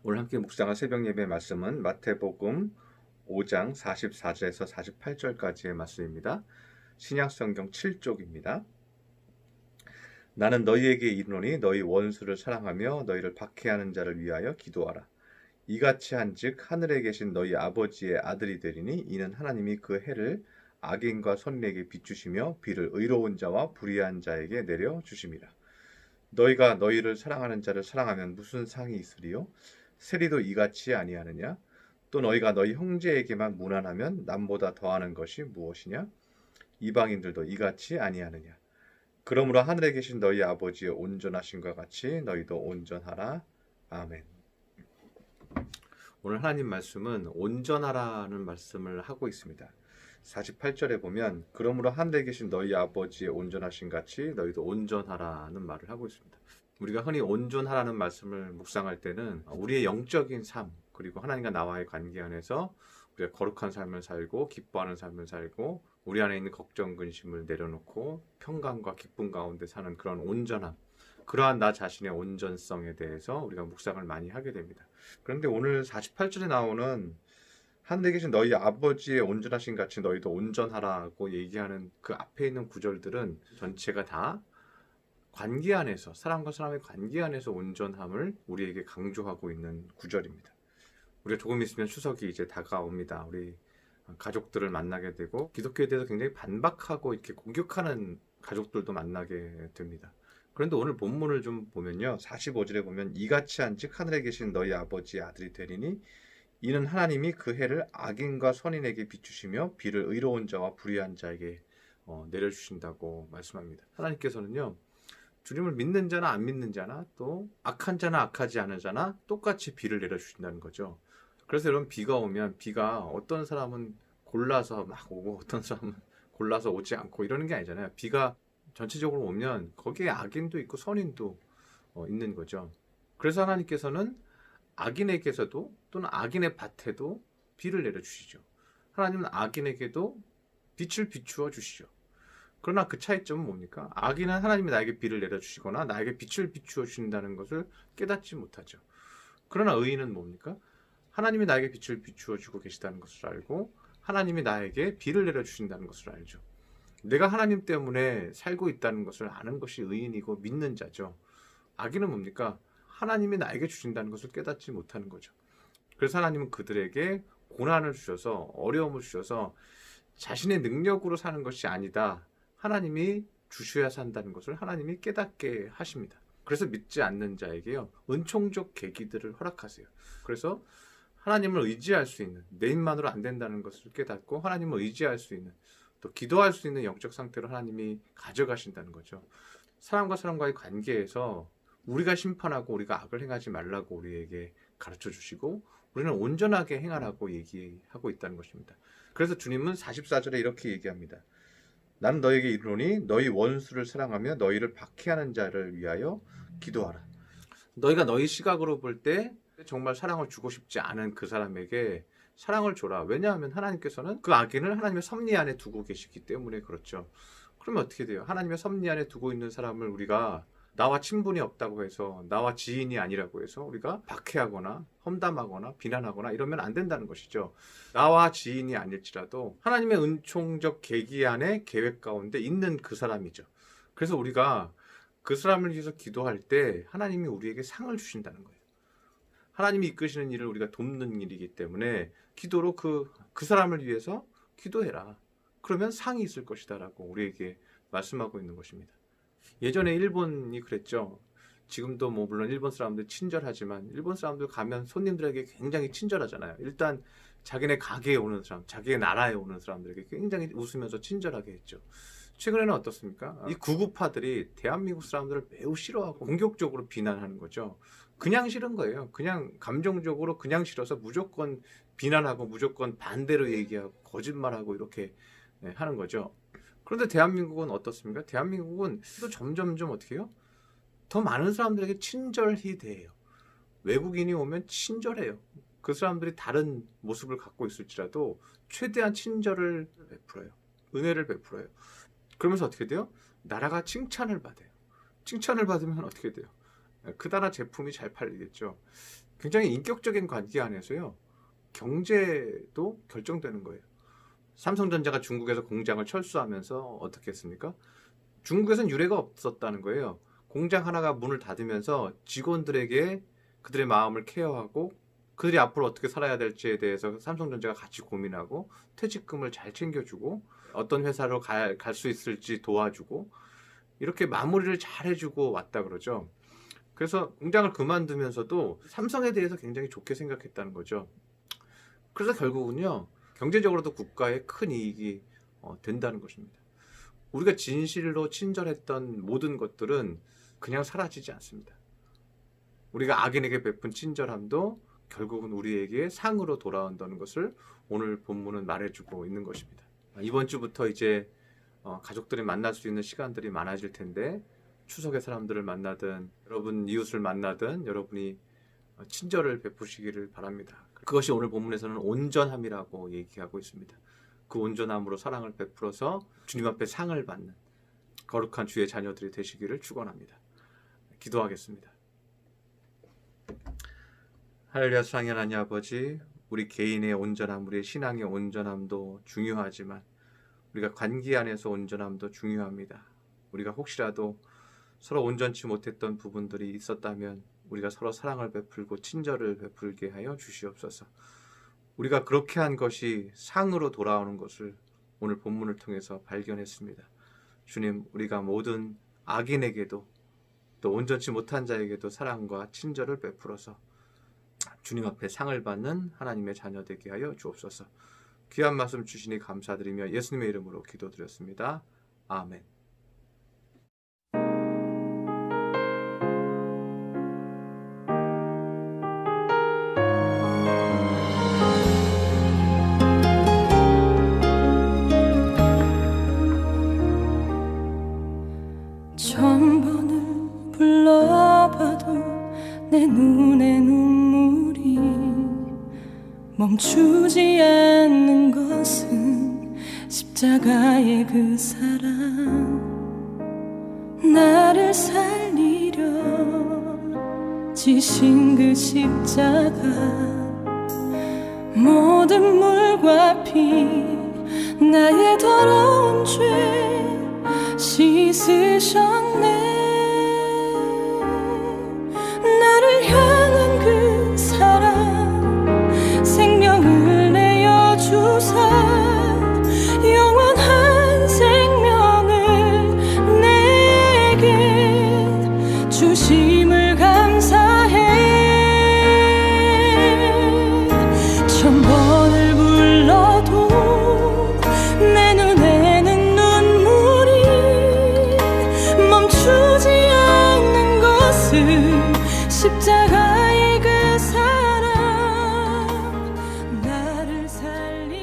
오늘 함께 묵상할 새벽 예배 말씀은 마태복음 5장 44절에서 48절까지의 말씀입니다. 신약성경 7쪽입니다. 나는 너희에게 이르노니 너희 원수를 사랑하며 너희를 박해하는 자를 위하여 기도하라. 이같이 한즉 하늘에 계신 너희 아버지의 아들이 되리니 이는 하나님이 그 해를 악인과 선인에게 비추시며 비를 의로운 자와 불의한 자에게 내려 주심이라. 너희가 너희를 사랑하는 자를 사랑하면 무슨 상이 있으리요? 세리도 이같이 아니하느냐? 또 너희가 너희 형제에게만 무난하면 남보다 더하는 것이 무엇이냐? 이방인들도 이같이 아니하느냐? 그러므로 하늘에 계신 너희 아버지의 온전하심과 같이 너희도 온전하라. 아멘. 오늘 하나님 말씀은 온전하라는 말씀을 하고 있습니다. 48절에 보면 그러므로 하늘에 계신 너희 아버지의 온전하심 같이 너희도 온전하라는 말을 하고 있습니다. 우리가 흔히 온전하라는 말씀을 묵상할 때는 우리의 영적인 삶 그리고 하나님과 나와의 관계 안에서 우리가 거룩한 삶을 살고 기뻐하는 삶을 살고 우리 안에 있는 걱정 근심을 내려놓고 평강과 기쁨 가운데 사는 그런 온전함, 그러한 나 자신의 온전성에 대해서 우리가 묵상을 많이 하게 됩니다. 그런데 오늘 48절에 나오는 하늘에 계신 너희 아버지의 온전하신 같이 너희도 온전하라고 얘기하는 그 앞에 있는 구절들은 전체가 다 관계 안에서, 사람과 사람의 관계 안에서 온전함을 우리에게 강조하고 있는 구절입니다. 우리가 조금 있으면 추석이 이제 다가옵니다. 우리 가족들을 만나게 되고 기독교에 대해서 굉장히 반박하고 이렇게 공격하는 가족들도 만나게 됩니다. 그런데 오늘 본문을 좀 보면요, 45절에 보면 이같이 한즉 하늘에 계신 너희 아버지의 아들이 되리니 이는 하나님이 그 해를 악인과 선인에게 비추시며 비를 의로운 자와 불의한 자에게 내려주신다고 말씀합니다. 하나님께서는요, 주님을 믿는 자나 안 믿는 자나 또 악한 자나 악하지 않은 자나 똑같이 비를 내려주신다는 거죠. 그래서 여러분, 비가 오면 비가 어떤 사람은 골라서 막 오고 어떤 사람은 골라서 오지 않고 이러는 게 아니잖아요. 비가 전체적으로 오면 거기에 악인도 있고 선인도 있는 거죠. 그래서 하나님께서는 악인에게서도 또는 악인의 밭에도 비를 내려주시죠. 하나님은 악인에게도 빛을 비추어 주시죠. 그러나 그 차이점은 뭡니까? 악인은 하나님이 나에게 비를 내려주시거나 나에게 빛을 비추어 주신다는 것을 깨닫지 못하죠. 그러나 의인은 뭡니까? 하나님이 나에게 빛을 비추어 주고 계시다는 것을 알고 하나님이 나에게 비를 내려주신다는 것을 알죠. 내가 하나님 때문에 살고 있다는 것을 아는 것이 의인이고 믿는 자죠. 악인은 뭡니까? 하나님이 나에게 주신다는 것을 깨닫지 못하는 거죠. 그래서 하나님은 그들에게 고난을 주셔서 어려움을 주셔서 자신의 능력으로 사는 것이 아니다, 하나님이 주셔야 산다는 것을 하나님이 깨닫게 하십니다. 그래서 믿지 않는 자에게요, 은총적 계기들을 허락하세요. 그래서 하나님을 의지할 수 있는, 내 힘만으로 안 된다는 것을 깨닫고 하나님을 의지할 수 있는, 또 기도할 수 있는 영적 상태로 하나님이 가져가신다는 거죠. 사람과 사람과의 관계에서 우리가 심판하고 우리가 악을 행하지 말라고 우리에게 가르쳐 주시고 우리는 온전하게 행하라고 얘기하고 있다는 것입니다. 그래서 주님은 44절에 이렇게 얘기합니다. 나는 너에게 이르노니 너희 원수를 사랑하며 너희를 박해하는 자를 위하여 기도하라. 너희가 너희 시각으로 볼 때 정말 사랑을 주고 싶지 않은 그 사람에게 사랑을 줘라. 왜냐하면 하나님께서는 그 악인을 하나님의 섭리 안에 두고 계시기 때문에 그렇죠. 그러면 어떻게 돼요? 하나님의 섭리 안에 두고 있는 사람을 우리가 나와 친분이 없다고 해서, 나와 지인이 아니라고 해서 우리가 박해하거나 험담하거나 비난하거나 이러면 안 된다는 것이죠. 나와 지인이 아닐지라도 하나님의 은총적 계기 안에 계획 가운데 있는 그 사람이죠. 그래서 우리가 그 사람을 위해서 기도할 때 하나님이 우리에게 상을 주신다는 거예요. 하나님이 이끄시는 일을 우리가 돕는 일이기 때문에 기도로 그 사람을 위해서 기도해라. 그러면 상이 있을 것이다 라고 우리에게 말씀하고 있는 것입니다. 예전에 일본이 그랬죠. 지금도 뭐 물론 일본 사람들 친절하지만 일본 사람들 가면 손님들에게 굉장히 친절하잖아요. 일단 자기네 가게에 오는 사람, 자기네 나라에 오는 사람들에게 굉장히 웃으면서 친절하게 했죠. 최근에는 어떻습니까? 이 구구파들이 대한민국 사람들을 매우 싫어하고 공격적으로 비난하는 거죠. 그냥 싫은 거예요. 그냥 감정적으로 그냥 싫어서 무조건 비난하고 무조건 반대로 얘기하고 거짓말하고 이렇게 하는 거죠. 그런데 대한민국은 어떻습니까? 대한민국은 또 점점점 어떻게 해요? 더 많은 사람들에게 친절히 대해요. 외국인이 오면 친절해요. 그 사람들이 다른 모습을 갖고 있을지라도 최대한 친절을 베풀어요. 은혜를 베풀어요. 그러면서 어떻게 돼요? 나라가 칭찬을 받아요. 칭찬을 받으면 어떻게 돼요? 그 나라 제품이 잘 팔리겠죠. 굉장히 인격적인 관계 안에서요, 경제도 결정되는 거예요. 삼성전자가 중국에서 공장을 철수하면서 어떻게 했습니까? 중국에선 유례가 없었다는 거예요. 공장 하나가 문을 닫으면서 직원들에게 그들의 마음을 케어하고 그들이 앞으로 어떻게 살아야 될지에 대해서 삼성전자가 같이 고민하고 퇴직금을 잘 챙겨주고 어떤 회사로 갈 수 있을지 도와주고 이렇게 마무리를 잘 해주고 왔다 그러죠. 그래서 공장을 그만두면서도 삼성에 대해서 굉장히 좋게 생각했다는 거죠. 그래서 결국은요, 경제적으로도 국가에 큰 이익이 된다는 것입니다. 우리가 진실로 친절했던 모든 것들은 그냥 사라지지 않습니다. 우리가 악인에게 베푼 친절함도 결국은 우리에게 상으로 돌아온다는 것을 오늘 본문은 말해주고 있는 것입니다. 이번 주부터 이제 가족들이 만날 수 있는 시간들이 많아질 텐데, 추석에 사람들을 만나든 여러분 이웃을 만나든 여러분이 친절을 베푸시기를 바랍니다. 그것이 오늘 본문에서는 온전함이라고 얘기하고 있습니다. 그 온전함으로 사랑을 베풀어서 주님 앞에 상을 받는 거룩한 주의 자녀들이 되시기를 축원합니다. 기도하겠습니다. 할렐루야. 사랑의 하나님 아버지, 우리 개인의 온전함, 우리의 신앙의 온전함도 중요하지만 우리가 관계 안에서 온전함도 중요합니다. 우리가 혹시라도 서로 온전치 못했던 부분들이 있었다면 우리가 서로 사랑을 베풀고 친절을 베풀게 하여 주시옵소서. 우리가 그렇게 한 것이 상으로 돌아오는 것을 오늘 본문을 통해서 발견했습니다. 주님, 우리가 모든 악인에게도 또 온전치 못한 자에게도 사랑과 친절을 베풀어서 주님 앞에 상을 받는 하나님의 자녀 되게 하여 주옵소서. 귀한 말씀 주시니 감사드리며 예수님의 이름으로 기도드렸습니다. 아멘. 천번을 불러봐도 내 눈에 눈물이 멈추지 않는 것은 십자가의 그 사랑, 나를 살리려 지신 그 십자가, 모든 물과 피 나의 더러운 죄 씻으셨네. 나를 향한 그 사랑, 생명을 내어주사 영원한 생명을 내게 주심을 감사해. 천번을 불러도 내 눈에는 눈물이 멈추지 않는 것을 십자가